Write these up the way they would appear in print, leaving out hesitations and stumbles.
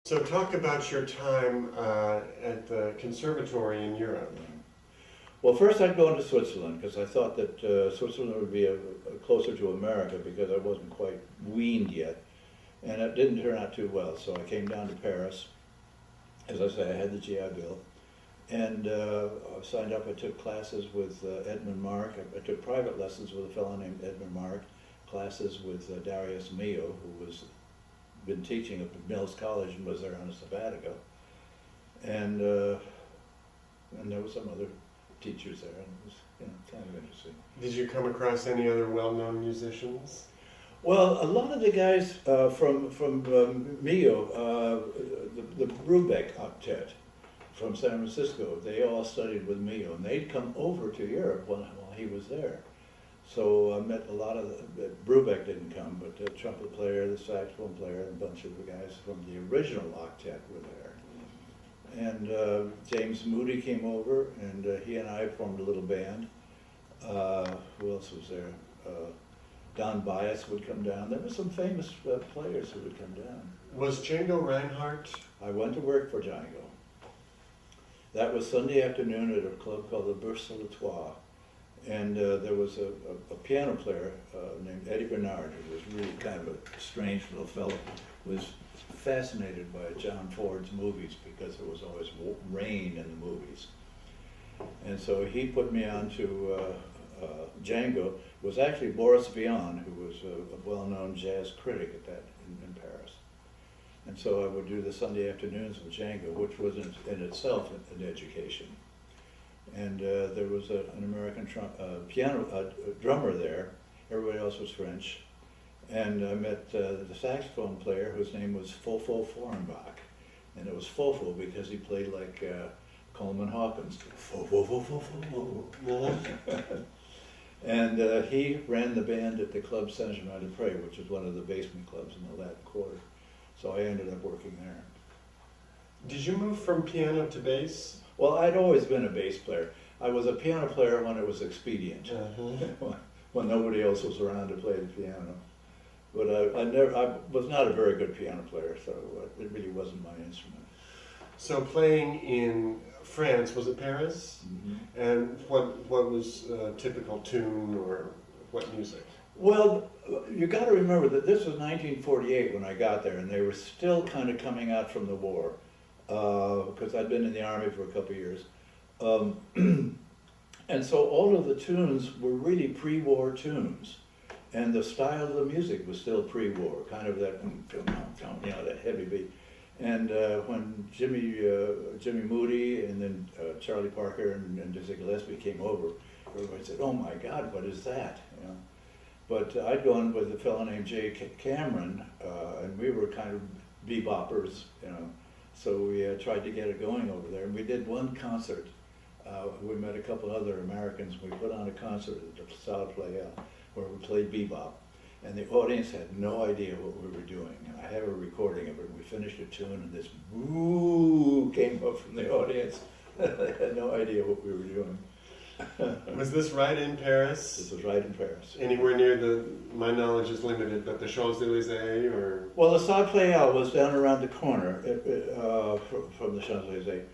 So talk about your time at the conservatory in Europe. Well, first I'd go into Switzerland because I thought that Switzerland would be closer to America because I wasn't quite weaned yet. And it didn't turn out too well, so I came down to Paris. As I say, I had the GI Bill. And I signed up, I took classes with Edmund Mark. I took private lessons with a fellow named Edmund Mark, classes with Darius Mio, who was been teaching up at Mills College and was there on a sabbatical. And there were some other teachers there, and it was kind of interesting. Did you come across any other well-known musicians? Well, a lot of the guys from Mio, the Brubeck Octet from San Francisco, they all studied with Mio, and they'd come over to Europe while he was there. So I met a lot of Brubeck didn't come, but the trumpet player, the saxophone player, and a bunch of the guys from the original octet were there. And James Moody came over, and he and I formed a little band. Who else was there? Don Bias would come down. There were some famous players who would come down. Was Django Reinhardt? I went to work for Django. That was Sunday afternoon at a club called the Bourse de l'Etoile. And there was a piano player named Eddie Bernard, who was really kind of a strange little fellow, was fascinated by John Ford's movies because there was always rain in the movies. And so he put me on to Django. It was actually Boris Vian, who was a well-known jazz critic at that in Paris. And so I would do the Sunday afternoons with Django, which was in itself an education. And there was an American drummer there. Everybody else was French. And I met the saxophone player whose name was Fofo Forenbach. And it was Fofo because he played like Coleman Hawkins. Fofo, Fofo, Fofo. And he ran the band at the Club Saint-Germain-des-Prés, which is one of the basement clubs in the Latin Quarter. So I ended up working there. Did you move from piano to bass? Well, I'd always been a bass player. I was a piano player when it was expedient, when nobody else was around to play the piano. But I was not a very good piano player, so it really wasn't my instrument. So playing in France, was it Paris? Mm-hmm. And what was a typical tune or what music? Well, you got to remember that this was 1948 when I got there, and they were still kind of coming out from the war. Because I'd been in the Army for a couple of years. And so all of the tunes were really pre-war tunes. And the style of the music was still pre-war, kind of that, that heavy beat. And when Jimmy Moody and then Charlie Parker and Dizzy Gillespie came over, everybody said, "Oh my God, what is that?" But I'd gone with a fellow named Jay Cameron, and we were kind of beboppers, So we tried to get it going over there, and we did one concert. We met a couple other Americans. We put on a concert at the Salle Playa where we played bebop, and the audience had no idea what we were doing. And I have a recording of it. We finished a tune, and this boo came up from the audience. They had no idea what we were doing. Was this right in Paris? This was right in Paris. Anywhere near my knowledge is limited, but the Champs-Élysées or? Well, the Salle Playa was down around the corner from the Champs-Élysées.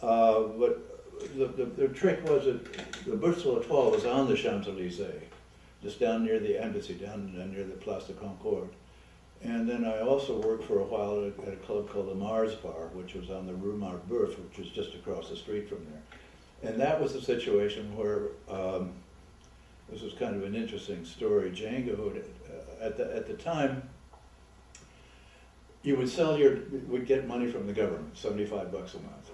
But the trick was that the Bourse de l'Etoile was on the Champs-Élysées, just down near the embassy, down near the Place de Concorde. And then I also worked for a while at a club called the Mars Bar, which was on the Rue Marbeuf, which was just across the street from there. And that was a situation where, this was kind of an interesting story. Django, at the time, you would get money from the government, $75 a month.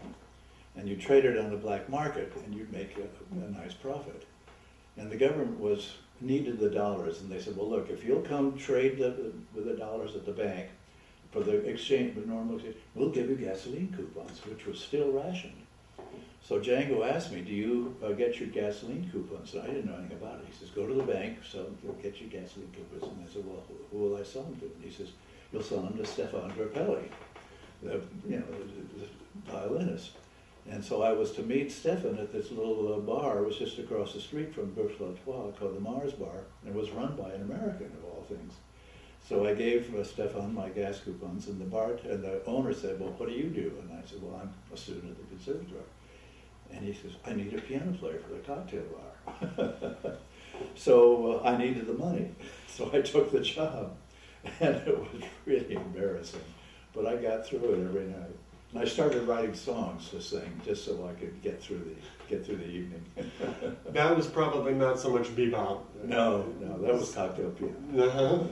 And you trade it on the black market and you'd make a nice profit. And the government needed the dollars, and they said, well, look, if you'll come trade with the dollars at the bank for the exchange, the normal exchange, we'll give you gasoline coupons, which was still rationed. So Django asked me, do you get your gasoline coupons? And I didn't know anything about it. He says, go to the bank, you'll get your gasoline coupons. And I said, well, who will I sell them to? And he says, you'll sell them to Stefan Grappelli, the violinist. And so I was to meet Stefan at this little bar. It was just across the street from Bourse de l'Etoile called the Mars Bar, and it was run by an American, of all things. So I gave Stefan my gas coupons, and the owner said, "Well, what do you do?" And I said, "Well, I'm a student at the conservatory." And he says, "I need a piano player for the cocktail bar." So I needed the money, so I took the job, and it was really embarrassing, but I got through it every night. And I started writing songs to sing, just so I could get through the evening. That was probably not so much bebop. No, that was cocktail piano. Uh-huh.